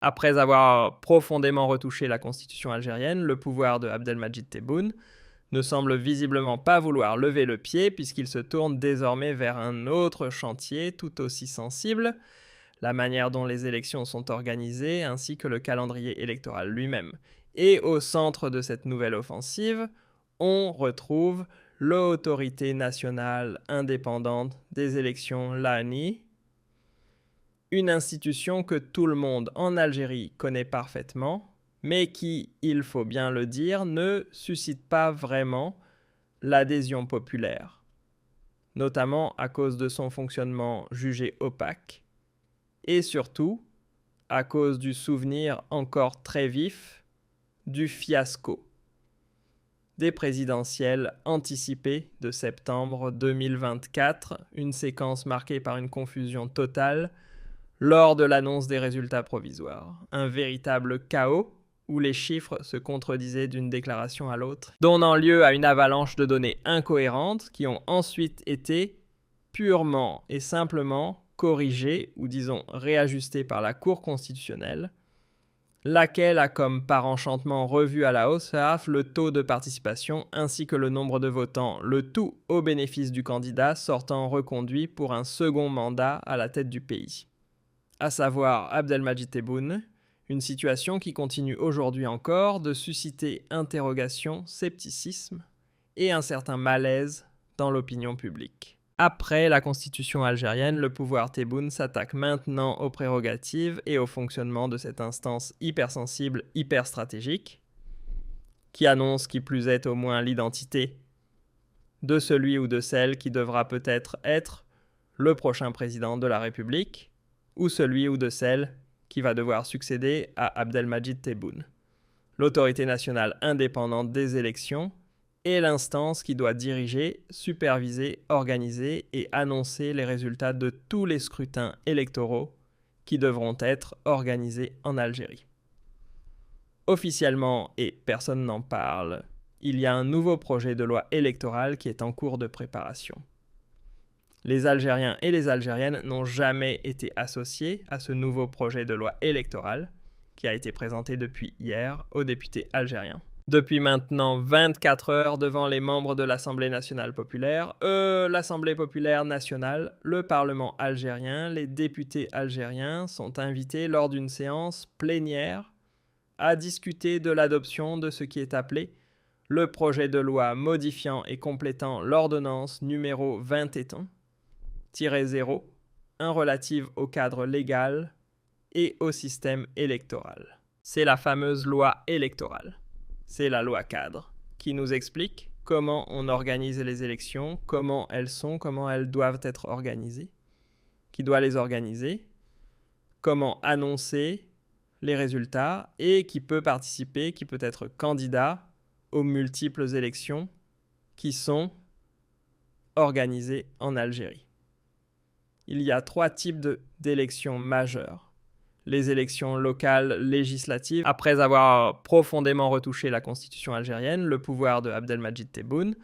Après avoir profondément retouché la constitution algérienne, le pouvoir de Abdelmadjid Tebboune ne semble visiblement pas vouloir lever le pied puisqu'il se tourne désormais vers un autre chantier tout aussi sensible, la manière dont les élections sont organisées ainsi que le calendrier électoral lui-même. Et au centre de cette nouvelle offensive, on retrouve l'autorité nationale indépendante des élections l'ANI, une institution que tout le monde en Algérie connaît parfaitement, mais qui, il faut bien le dire, ne suscite pas vraiment l'adhésion populaire, notamment à cause de son fonctionnement jugé opaque, et surtout à cause du souvenir encore très vif du fiasco des présidentielles anticipées de septembre 2024, une séquence marquée par une confusion totale lors de l'annonce des résultats provisoires. Un véritable chaos où les chiffres se contredisaient d'une déclaration à l'autre, donnant lieu à une avalanche de données incohérentes qui ont ensuite été purement et simplement corrigées ou disons réajustées par la Cour constitutionnelle, laquelle a comme par enchantement revu à la hausse le taux de participation ainsi que le nombre de votants, le tout au bénéfice du candidat sortant reconduit pour un second mandat à la tête du pays, à savoir Abdelmadjid Tebboune, une situation qui continue aujourd'hui encore de susciter interrogations, scepticisme et un certain malaise dans l'opinion publique. Après la constitution algérienne, le pouvoir Tebboune s'attaque maintenant aux prérogatives et au fonctionnement de cette instance hypersensible, hyperstratégique, qui annonce qui plus est au moins l'identité de celui ou de celle qui devra peut-être être le prochain président de la République, ou celui ou de celle qui va devoir succéder à Abdelmadjid Tebboune. L'autorité nationale indépendante des élections est l'instance qui doit diriger, superviser, organiser et annoncer les résultats de tous les scrutins électoraux qui devront être organisés en Algérie. Officiellement, et personne n'en parle, il y a un nouveau projet de loi électorale qui est en cours de préparation. Les Algériens et les Algériennes n'ont jamais été associés à ce nouveau projet de loi électorale qui a été présenté depuis hier aux députés algériens. Depuis maintenant 24 heures devant les membres de l'Assemblée nationale populaire, l'Assemblée populaire nationale, le Parlement algérien, les députés algériens sont invités lors d'une séance plénière à discuter de l'adoption de ce qui est appelé le projet de loi modifiant et complétant l'ordonnance numéro 21-0, relative au cadre légal et au système électoral. C'est la fameuse loi électorale. C'est la loi cadre qui nous explique comment on organise les élections, comment elles doivent être organisées, qui doit les organiser, comment annoncer les résultats et qui peut participer, qui peut être candidat aux multiples élections qui sont organisées en Algérie. Il y a 3 types d'élections majeures. Les élections locales législatives. Après avoir profondément retouché la constitution algérienne, le pouvoir de Abdelmadjid Tebboune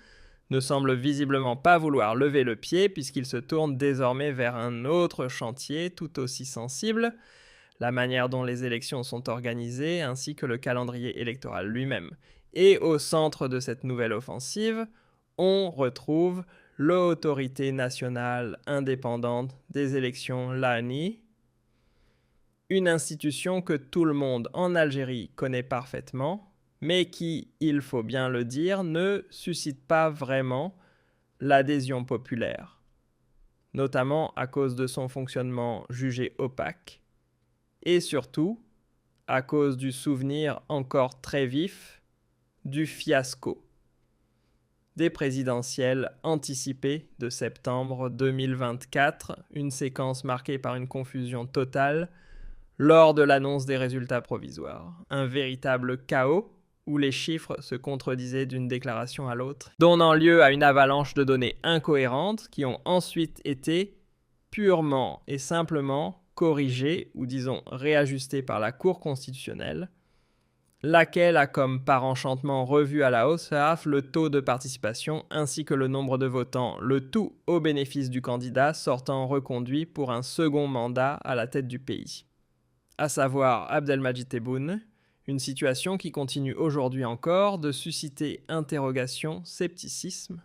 ne semble visiblement pas vouloir lever le pied puisqu'il se tourne désormais vers un autre chantier tout aussi sensible, la manière dont les élections sont organisées ainsi que le calendrier électoral lui-même. Et au centre de cette nouvelle offensive, on retrouve l'autorité nationale indépendante des élections l'ANI, une institution que tout le monde en Algérie connaît parfaitement, mais qui, il faut bien le dire, ne suscite pas vraiment l'adhésion populaire, notamment à cause de son fonctionnement jugé opaque, et surtout à cause du souvenir encore très vif du fiasco des présidentielles anticipées de septembre 2024, une séquence marquée par une confusion totale lors de l'annonce des résultats provisoires. Un véritable chaos où les chiffres se contredisaient d'une déclaration à l'autre, donnant lieu à une avalanche de données incohérentes qui ont ensuite été purement et simplement corrigées ou disons réajustées par la Cour constitutionnelle, laquelle a comme par enchantement revu à la hausse le taux de participation ainsi que le nombre de votants, le tout au bénéfice du candidat sortant reconduit pour un second mandat à la tête du pays, à savoir Abdelmadjid Tebboune, une situation qui continue aujourd'hui encore de susciter interrogations, scepticisme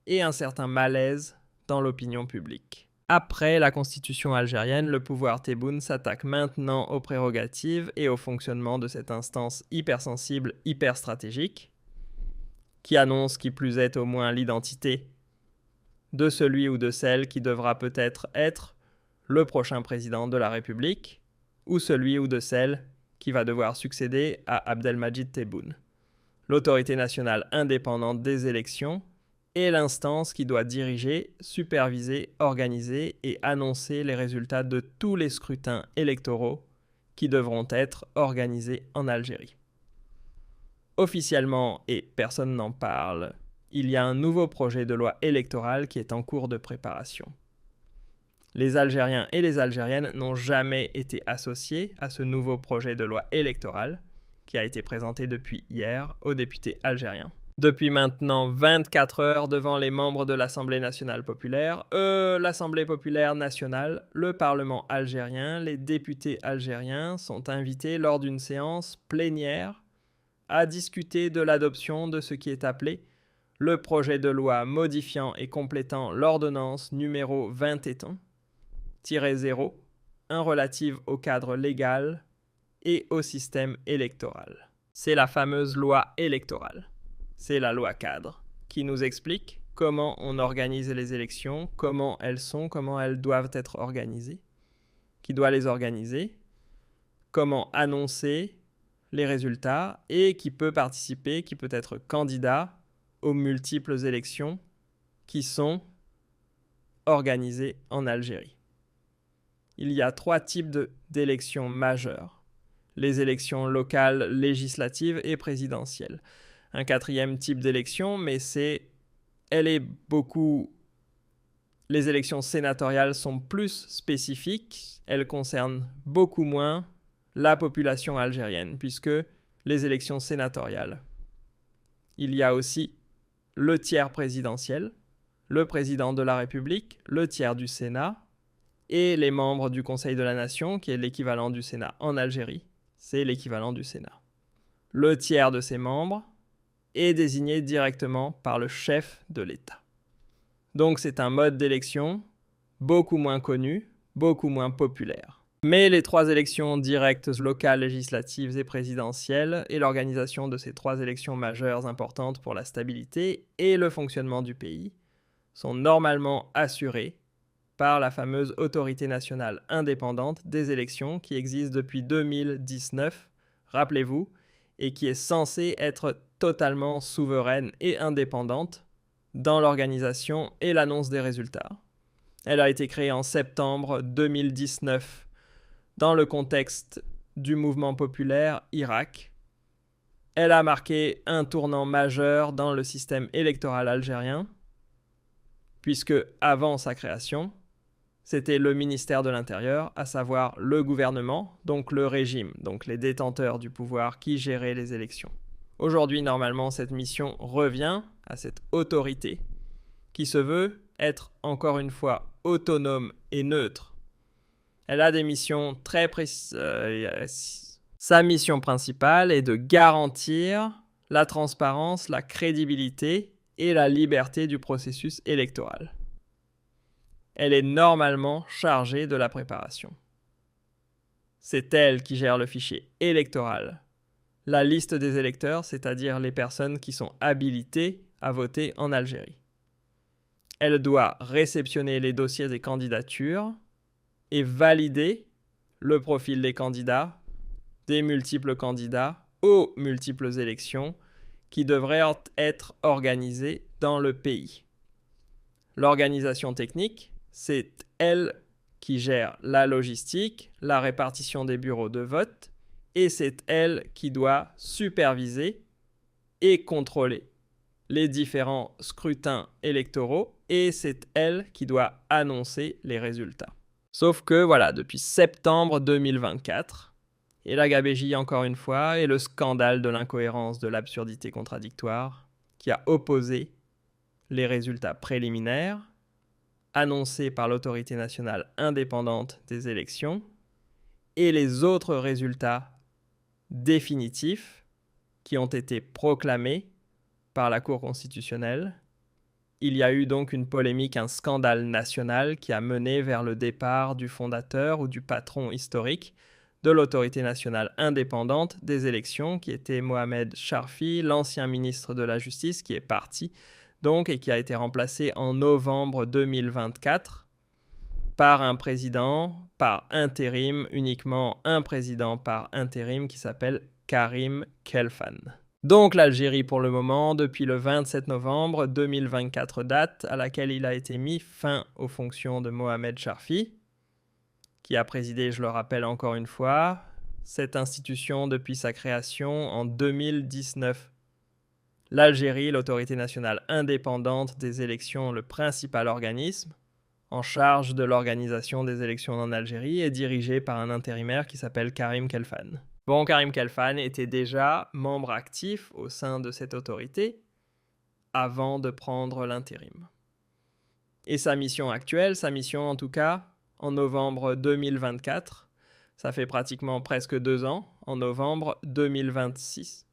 et un certain malaise dans l'opinion publique. Après la constitution algérienne, le pouvoir Tebboune s'attaque maintenant aux prérogatives et au fonctionnement de cette instance hypersensible, hyperstratégique, qui annonce qui plus est au moins l'identité de celui ou de celle qui devra peut-être être le prochain président de la République, ou celui ou de celle qui va devoir succéder à Abdelmadjid Tebboune. L'autorité nationale indépendante des élections est l'instance qui doit diriger, superviser, organiser et annoncer les résultats de tous les scrutins électoraux qui devront être organisés en Algérie. Officiellement, et personne n'en parle, il y a un nouveau projet de loi électorale qui est en cours de préparation. Les Algériens et les Algériennes n'ont jamais été associés à ce nouveau projet de loi électorale qui a été présenté depuis hier aux députés algériens. Depuis maintenant 24 heures devant les membres de l'Assemblée nationale populaire, l'Assemblée populaire nationale, le Parlement algérien, les députés algériens sont invités lors d'une séance plénière à discuter de l'adoption de ce qui est appelé le projet de loi modifiant et complétant l'ordonnance numéro 21-0, relative au cadre légal et au système électoral. C'est la fameuse loi électorale. C'est la loi cadre qui nous explique comment on organise les élections, comment elles sont, comment elles doivent être organisées, qui doit les organiser, comment annoncer les résultats et qui peut participer, qui peut être candidat aux multiples élections qui sont organisées en Algérie. Il y a 3 types d'élections majeures. Les élections locales, législatives et présidentielles. Un 4e type d'élection, mais les élections sénatoriales sont plus spécifiques, elles concernent beaucoup moins la population algérienne, puisque les élections sénatoriales, il y a aussi le tiers présidentiel, le président de la République, le tiers du Sénat et les membres du Conseil de la Nation, qui est l'équivalent du Sénat en Algérie, c'est l'équivalent du Sénat. Le tiers de ces membres est désigné directement par le chef de l'État. Donc c'est un mode d'élection beaucoup moins connu, beaucoup moins populaire. Mais les 3 élections directes, locales, législatives et présidentielles, et l'organisation de ces 3 élections majeures importantes pour la stabilité et le fonctionnement du pays, sont normalement assurées par la fameuse Autorité nationale indépendante des élections qui existe depuis 2019, rappelez-vous, et qui est censée être totalement souveraine et indépendante dans l'organisation et l'annonce des résultats. Elle a été créée en septembre 2019 dans le contexte du mouvement populaire Irak. Elle a marqué un tournant majeur dans le système électoral algérien, puisque avant sa création, c'était le ministère de l'Intérieur, à savoir le gouvernement, donc le régime, donc les détenteurs du pouvoir qui géraient les élections. Aujourd'hui, normalement, cette mission revient à cette autorité qui se veut être, encore une fois, autonome et neutre. Elle a des missions très précises. Sa mission principale est de garantir la transparence, la crédibilité et la liberté du processus électoral. Elle est normalement chargée de la préparation. C'est elle qui gère le fichier électoral, la liste des électeurs, c'est-à-dire les personnes qui sont habilitées à voter en Algérie. Elle doit réceptionner les dossiers des candidatures et valider le profil des candidats, des multiples candidats aux multiples élections qui devraient être organisées dans le pays. L'organisation technique, c'est elle qui gère la logistique, la répartition des bureaux de vote, et c'est elle qui doit superviser et contrôler les différents scrutins électoraux, et c'est elle qui doit annoncer les résultats. Sauf que voilà, depuis septembre 2024, et la gabégie encore une fois, et le scandale de l'incohérence, de l'absurdité contradictoire, qui a opposé les résultats préliminaires, annoncés par l'autorité nationale indépendante des élections, et les autres résultats définitifs qui ont été proclamés par la Cour constitutionnelle. Il y a eu donc une polémique, un scandale national qui a mené vers le départ du fondateur ou du patron historique de l'autorité nationale indépendante des élections, qui était Mohamed Sharfi, l'ancien ministre de la Justice, qui est parti donc et qui a été remplacé en novembre 2024 par un président par intérim, uniquement un président par intérim qui s'appelle Karim Khelfan. Donc l'Algérie pour le moment, depuis le 27 novembre 2024, date à laquelle il a été mis fin aux fonctions de Mohamed Sharfi, qui a présidé, je le rappelle encore une fois, cette institution depuis sa création en 2019. L'Algérie, l'autorité nationale indépendante des élections, le principal organisme en charge de l'organisation des élections en Algérie, est dirigée par un intérimaire qui s'appelle Karim Khelfan. Bon, Karim Khelfan était déjà membre actif au sein de cette autorité avant de prendre l'intérim. Et sa mission actuelle, sa mission en tout cas, en novembre 2024, ça fait pratiquement presque 2 ans, en novembre 2026.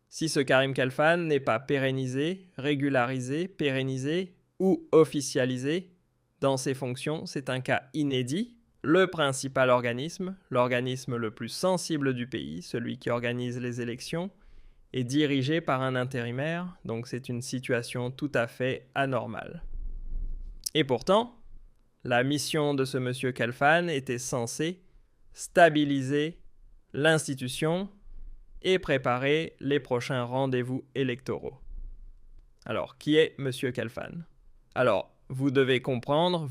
Si ce Karim Khelfan n'est pas pérennisé, régularisé, pérennisé ou officialisé dans ses fonctions, c'est un cas inédit. Le principal organisme, l'organisme le plus sensible du pays, celui qui organise les élections, est dirigé par un intérimaire, donc c'est une situation tout à fait anormale. Et pourtant, la mission de ce monsieur Khelfan était censée stabiliser l'institution et préparer les prochains rendez-vous électoraux. Alors, qui est monsieur Khelfan ? Alors, vous devez comprendre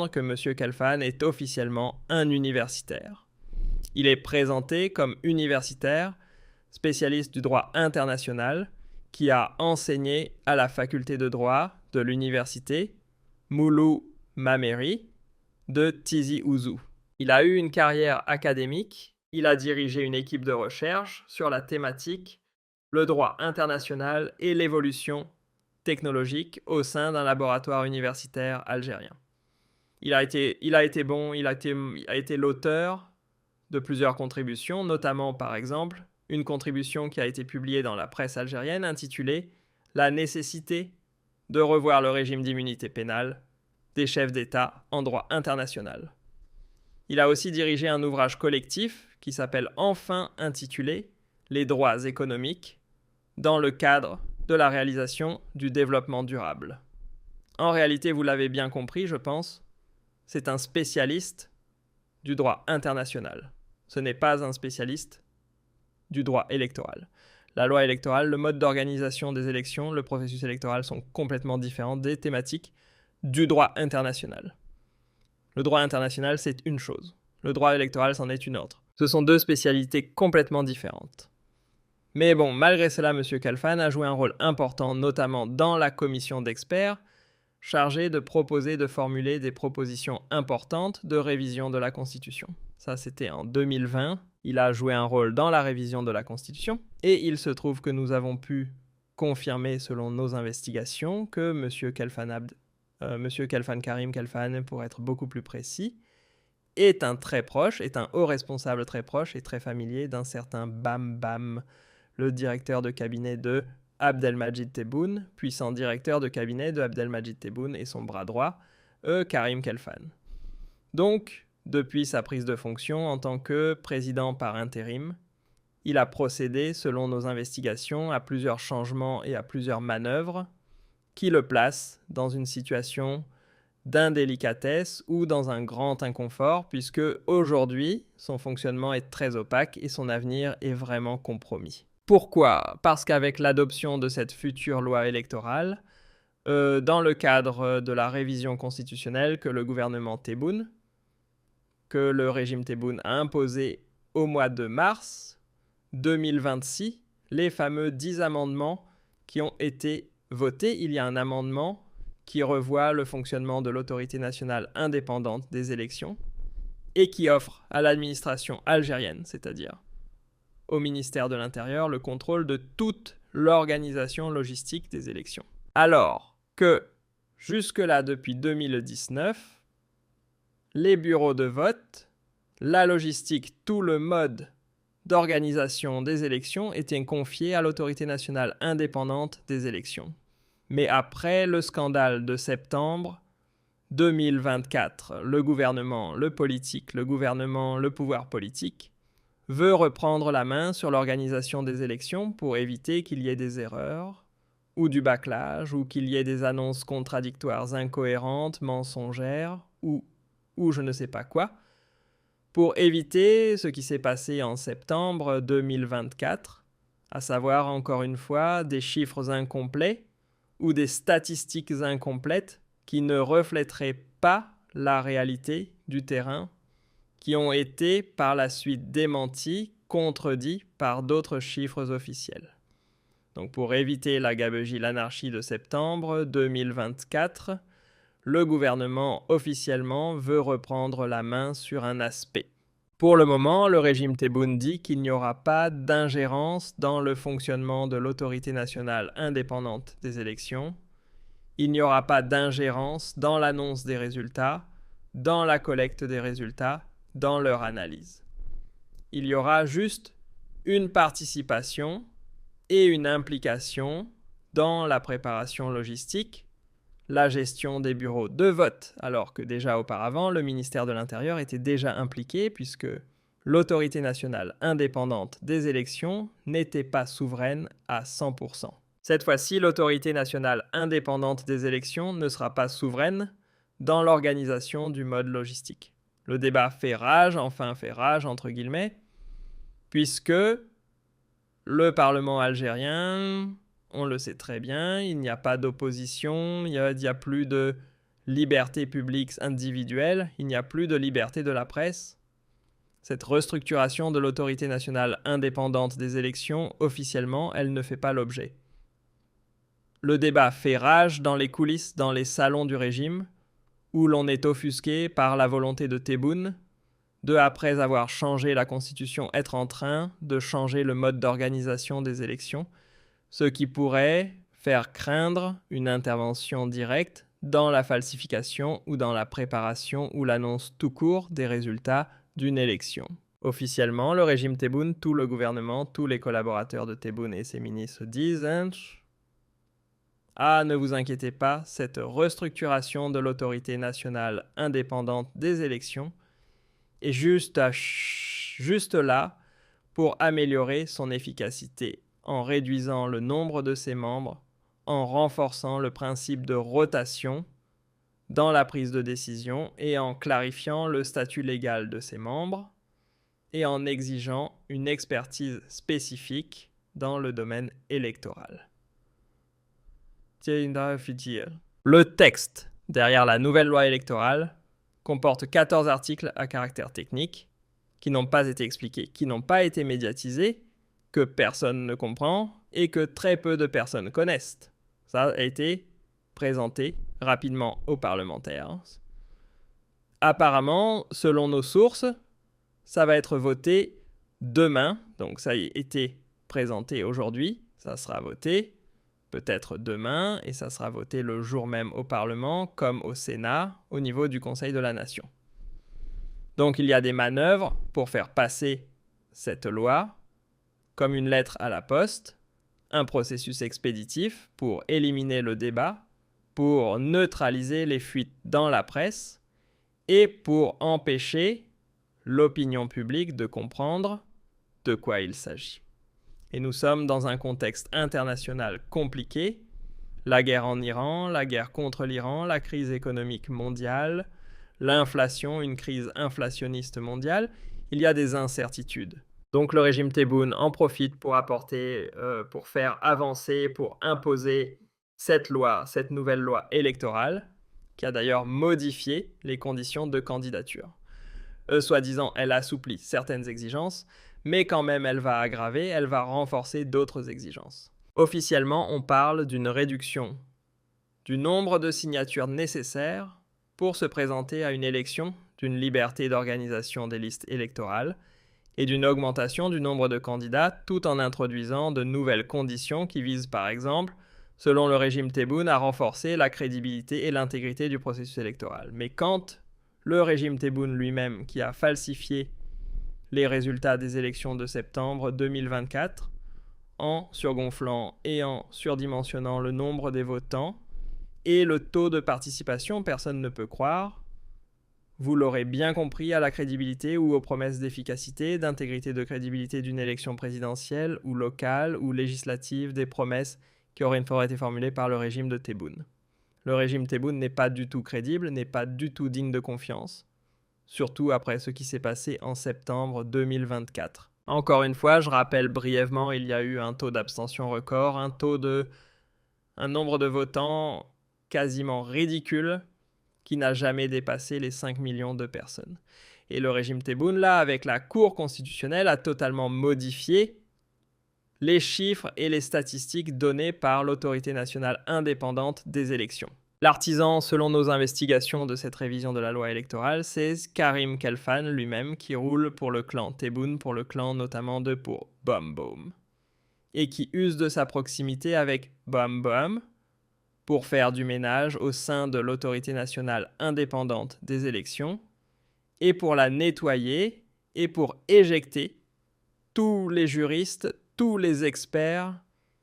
que monsieur Khelfan est officiellement un universitaire. Il est présenté comme universitaire, spécialiste du droit international, qui a enseigné à la faculté de droit de l'université Moulou Mameri de Tizi Ouzou. Il a eu une carrière académique, il a dirigé une équipe de recherche sur la thématique le droit international et l'évolution technologique au sein d'un laboratoire universitaire algérien. Il a été l'auteur de plusieurs contributions, notamment par exemple une contribution qui a été publiée dans la presse algérienne intitulée « La nécessité de revoir le régime d'immunité pénale des chefs d'État en droit international ». Il a aussi dirigé un ouvrage collectif qui s'appelle enfin intitulé « Les droits économiques » dans le cadre de la réalisation du développement durable. En réalité, vous l'avez bien compris, je pense, c'est un spécialiste du droit international. Ce n'est pas un spécialiste du droit électoral. La loi électorale, le mode d'organisation des élections, le processus électoral sont complètement différents des thématiques du droit international. Le droit international, c'est une chose. Le droit électoral, c'en est une autre. Ce sont deux spécialités complètement différentes. Mais bon, malgré cela, M. Khelfan a joué un rôle important, notamment dans la commission d'experts, chargée de proposer, de formuler des propositions importantes de révision de la Constitution. Ça, c'était en 2020. Il a joué un rôle dans la révision de la Constitution. Et il se trouve que nous avons pu confirmer, selon nos investigations, que M. Karim Khelfan, pour être beaucoup plus précis, est un haut responsable très proche et très familier d'un certain Bam Bam, le directeur de cabinet de Abdelmadjid Tebboune, puissant directeur de cabinet de Abdelmadjid Tebboune et son bras droit, Karim Khelfan. Donc, depuis sa prise de fonction en tant que président par intérim, il a procédé, selon nos investigations, à plusieurs changements et à plusieurs manœuvres qui le placent dans une situation d'indélicatesse ou dans un grand inconfort, puisque aujourd'hui, son fonctionnement est très opaque et son avenir est vraiment compromis. Pourquoi ? Parce qu'avec l'adoption de cette future loi électorale, dans le cadre de la révision constitutionnelle que le gouvernement Tebboune, que le régime Tebboune a imposé au mois de mars 2026, les fameux 10 amendements qui ont été votés. Il y a un amendement qui revoit le fonctionnement de l'autorité nationale indépendante des élections et qui offre à l'administration algérienne, c'est-à-dire au ministère de l'Intérieur, le contrôle de toute l'organisation logistique des élections. Alors que, jusque-là, depuis 2019, les bureaux de vote la logistique, tout le mode d'organisation des élections était confié à l'autorité nationale indépendante des élections. Mais après le scandale de septembre 2024, le gouvernement, le pouvoir politique, veut reprendre la main sur l'organisation des élections pour éviter qu'il y ait des erreurs, ou du bâclage, ou qu'il y ait des annonces contradictoires incohérentes, mensongères, ou je ne sais pas quoi, pour éviter ce qui s'est passé en septembre 2024, à savoir encore une fois des chiffres incomplets ou des statistiques incomplètes qui ne reflèteraient pas la réalité du terrain, qui ont été par la suite démentis, contredits par d'autres chiffres officiels. Donc pour éviter la gabegie, l'anarchie de septembre 2024, le gouvernement officiellement veut reprendre la main sur un aspect. Pour le moment, le régime Tebboune dit qu'il n'y aura pas d'ingérence dans le fonctionnement de l'autorité nationale indépendante des élections. Il n'y aura pas d'ingérence dans l'annonce des résultats, dans la collecte des résultats, dans leur analyse. Il y aura juste une participation et une implication dans la préparation logistique, la gestion des bureaux de vote, alors que déjà auparavant, le ministère de l'Intérieur était déjà impliqué puisque l'autorité nationale indépendante des élections n'était pas souveraine à 100%. Cette fois-ci, l'autorité nationale indépendante des élections ne sera pas souveraine dans l'organisation du mode logistique. Le débat fait rage, entre guillemets, puisque le Parlement algérien, on le sait très bien, il n'y a pas d'opposition, il n'y a plus de liberté publique individuelle, il n'y a plus de liberté de la presse. Cette restructuration de l'autorité nationale indépendante des élections, officiellement, elle ne fait pas l'objet. Le débat fait rage dans les coulisses, dans les salons du régime, où l'on est offusqué par la volonté de Tebboune de, après avoir changé la constitution, être en train de changer le mode d'organisation des élections, ce qui pourrait faire craindre une intervention directe dans la falsification ou dans la préparation ou l'annonce tout court des résultats d'une élection. Officiellement, le régime Tebboune, tout le gouvernement, tous les collaborateurs de Tebboune et ses ministres disent « Ah, ne vous inquiétez pas, cette restructuration de l'autorité nationale indépendante des élections est juste là pour améliorer son efficacité, en réduisant le nombre de ses membres, en renforçant le principe de rotation dans la prise de décision et en clarifiant le statut légal de ses membres et en exigeant une expertise spécifique dans le domaine électoral. » Le texte derrière la nouvelle loi électorale comporte 14 articles à caractère technique qui n'ont pas été expliqués, qui n'ont pas été médiatisés, que personne ne comprend et que très peu de personnes connaissent. Ça a été présenté rapidement aux parlementaires. Apparemment, selon nos sources, ça va être voté demain, donc ça a été présenté aujourd'hui, ça sera voté peut-être demain, et ça sera voté le jour même au Parlement, comme au Sénat, au niveau du Conseil de la Nation. Donc il y a des manœuvres pour faire passer cette loi, comme une lettre à la poste, un processus expéditif pour éliminer le débat, pour neutraliser les fuites dans la presse, et pour empêcher l'opinion publique de comprendre de quoi il s'agit. Et nous sommes dans un contexte international compliqué, la guerre en Iran, la guerre contre l'Iran, la crise économique mondiale, l'inflation, une crise inflationniste mondiale, il y a des incertitudes. Donc le régime Tebboune en profite pour apporter, pour faire avancer, pour imposer cette loi, cette nouvelle loi électorale, qui a d'ailleurs modifié les conditions de candidature. Soi-disant, elle assouplit certaines exigences, mais quand même elle va aggraver, elle va renforcer d'autres exigences. Officiellement, on parle d'une réduction du nombre de signatures nécessaires pour se présenter à une élection, d'une liberté d'organisation des listes électorales, et d'une augmentation du nombre de candidats tout en introduisant de nouvelles conditions qui visent par exemple, selon le régime Tebboune, à renforcer la crédibilité et l'intégrité du processus électoral. Mais quand le régime Tebboune lui-même qui a falsifié les résultats des élections de septembre 2024 en surgonflant et en surdimensionnant le nombre des votants et le taux de participation, personne ne peut croire, vous l'aurez bien compris, à la crédibilité ou aux promesses d'efficacité, d'intégrité, de crédibilité d'une élection présidentielle ou locale ou législative, des promesses qui auraient une fois été formulées par le régime de Tebboune. Le régime Tebboune n'est pas du tout crédible, n'est pas du tout digne de confiance, surtout après ce qui s'est passé en septembre 2024. Encore une fois, je rappelle brièvement, il y a eu un taux d'abstention record, un nombre de votants quasiment ridicule, qui n'a jamais dépassé les 5 millions de personnes. Et le régime Tebboune, là, avec la Cour constitutionnelle, a totalement modifié les chiffres et les statistiques donnés par l'autorité nationale indépendante des élections. L'artisan, selon nos investigations de cette révision de la loi électorale, c'est Karim Khalfan lui-même qui roule pour le clan Tebboune, pour le clan notamment de pour BoMBoM, et qui use de sa proximité avec BoMBoM pour faire du ménage au sein de l'autorité nationale indépendante des élections et pour la nettoyer et pour éjecter tous les juristes, tous les experts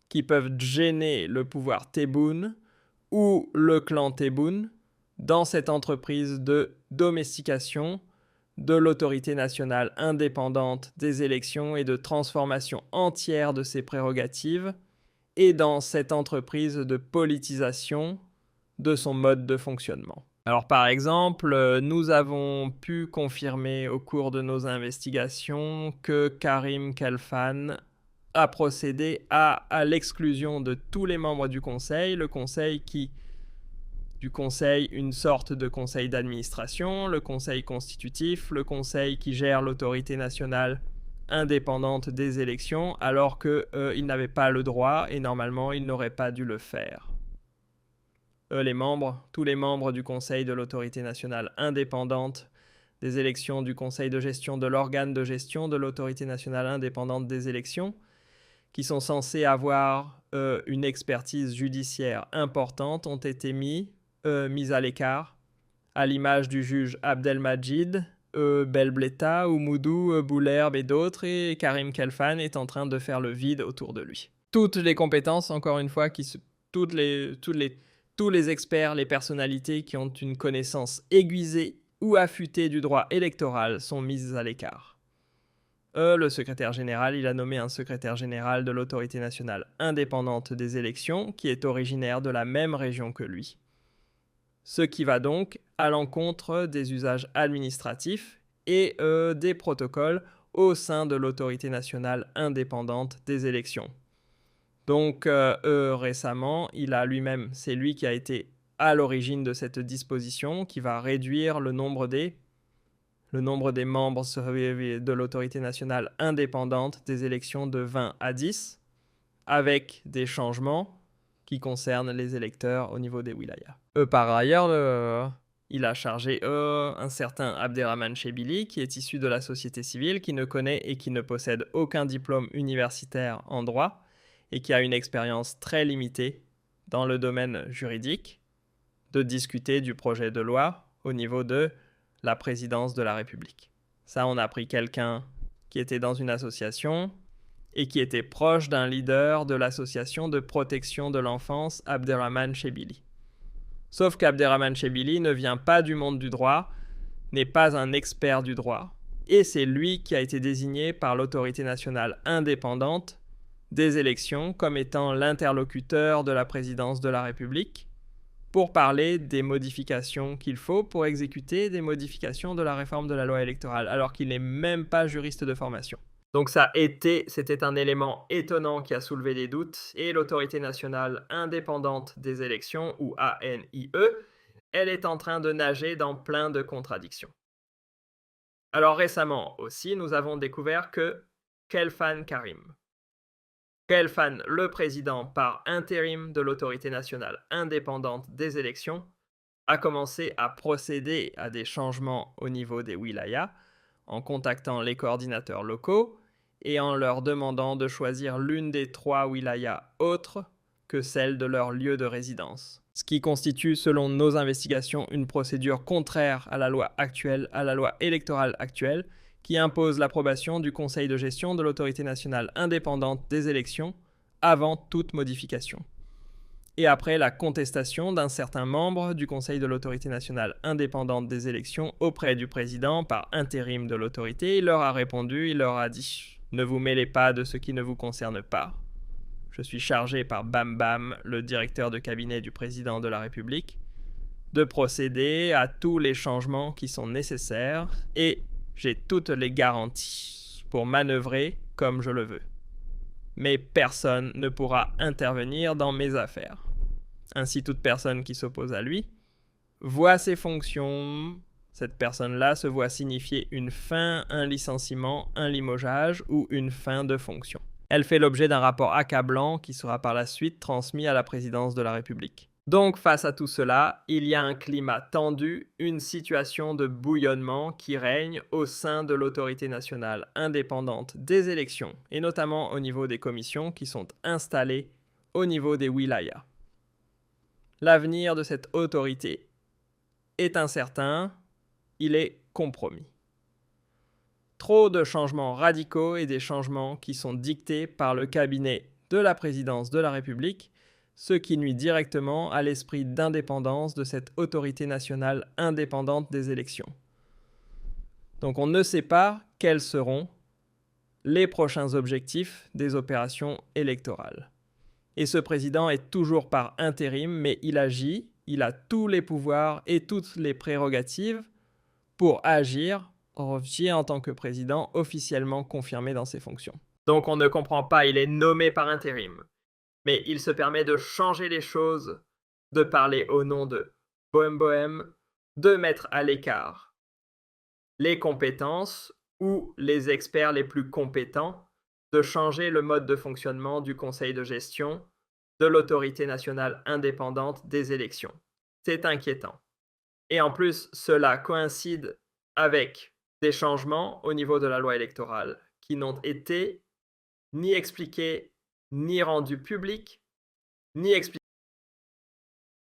qui peuvent gêner le pouvoir Tebboune ou le clan Tebboune dans cette entreprise de domestication de l'autorité nationale indépendante des élections et de transformation entière de ses prérogatives et dans cette entreprise de politisation de son mode de fonctionnement. Alors par exemple, nous avons pu confirmer au cours de nos investigations que Karim Khalfan a procédé à l'exclusion de tous les membres du conseil, une sorte de conseil d'administration, le conseil constitutif, le conseil qui gère l'autorité nationale indépendante des élections, alors qu'il n'avait pas le droit et normalement il n'aurait pas dû le faire. Tous les membres du conseil de l'autorité nationale indépendante des élections, du conseil de gestion de l'organe de gestion de l'autorité nationale indépendante des élections, qui sont censés avoir une expertise judiciaire importante, ont été mis à l'écart, à l'image du juge Abdelmadjid, Belbletta, Oumoudou, Boulerbe et d'autres, et Karim Khalfan est en train de faire le vide autour de lui. Toutes les compétences, encore une fois, tous les experts, les personnalités qui ont une connaissance aiguisée ou affûtée du droit électoral sont mises à l'écart. Le secrétaire général, il a nommé un secrétaire général de l'autorité nationale indépendante des élections, qui est originaire de la même région que lui. Ce qui va donc à l'encontre des usages administratifs et des protocoles au sein de l'autorité nationale indépendante des élections. Donc récemment, c'est lui qui a été à l'origine de cette disposition qui va réduire le nombre des membres de l'autorité nationale indépendante des élections de 20 à 10, avec des changements qui concernent les électeurs au niveau des wilayas. Par ailleurs, il a chargé un certain Abderrahmane Chebili, qui est issu de la société civile, qui ne connaît et qui ne possède aucun diplôme universitaire en droit, et qui a une expérience très limitée dans le domaine juridique, de discuter du projet de loi au niveau de la présidence de la République. Ça, on a pris quelqu'un qui était dans une association et qui était proche d'un leader de l'association de protection de l'enfance Abderrahmane Chebili. Sauf qu'Abderrahmane Chebili ne vient pas du monde du droit, n'est pas un expert du droit, et c'est lui qui a été désigné par l'autorité nationale indépendante des élections comme étant l'interlocuteur de la présidence de la République pour parler des modifications qu'il faut pour exécuter des modifications de la réforme de la loi électorale, alors qu'il n'est même pas juriste de formation. Donc c'était un élément étonnant qui a soulevé des doutes, et l'autorité nationale indépendante des élections, ou ANIE, elle est en train de nager dans plein de contradictions. Alors récemment aussi, nous avons découvert que Khalfan Karim, le président par intérim de l'autorité nationale indépendante des élections, a commencé à procéder à des changements au niveau des wilayas en contactant les coordinateurs locaux et en leur demandant de choisir l'une des 3 wilayas autres que celle de leur lieu de résidence. ce qui constitue, selon nos investigations, une procédure contraire à la loi actuelle, à la loi électorale actuelle, qui impose l'approbation du Conseil de gestion de l'autorité nationale indépendante des élections avant toute modification. Et après la contestation d'un certain membre du Conseil de l'autorité nationale indépendante des élections auprès du président par intérim de l'autorité, il leur a répondu, il leur a dit « Ne vous mêlez pas de ce qui ne vous concerne pas. Je suis chargé par Bam Bam, le directeur de cabinet du président de la République, de procéder à tous les changements qui sont nécessaires et j'ai toutes les garanties pour manœuvrer comme je le veux. Mais personne ne pourra intervenir dans mes affaires. Ainsi, toute personne qui s'oppose à lui voit ses fonctions. Cette personne-là se voit signifier une fin, un licenciement, un limogeage ou une fin de fonction. Elle fait l'objet d'un rapport accablant qui sera par la suite transmis à la présidence de la République. Donc, face à tout cela, il y a un climat tendu, une situation de bouillonnement qui règne au sein de l'autorité nationale indépendante des élections, et notamment au niveau des commissions qui sont installées au niveau des wilayas. L'avenir de cette autorité est incertain, il est compromis. Trop de changements radicaux et des changements qui sont dictés par le cabinet de la présidence de la République, ce qui nuit directement à l'esprit d'indépendance de cette autorité nationale indépendante des élections. Donc on ne sait pas quels seront les prochains objectifs des opérations électorales. Et ce président est toujours par intérim, mais il agit, il a tous les pouvoirs et toutes les prérogatives pour agir en tant que président officiellement confirmé dans ses fonctions. Donc on ne comprend pas, il est nommé par intérim. Mais il se permet de changer les choses, de parler au nom de Bohem-Bohem, de mettre à l'écart les compétences ou les experts les plus compétents, de changer le mode de fonctionnement du conseil de gestion de l'autorité nationale indépendante des élections. C'est inquiétant. Et en plus, cela coïncide avec des changements au niveau de la loi électorale qui n'ont été ni expliqués, ni rendus publics, ni expliqués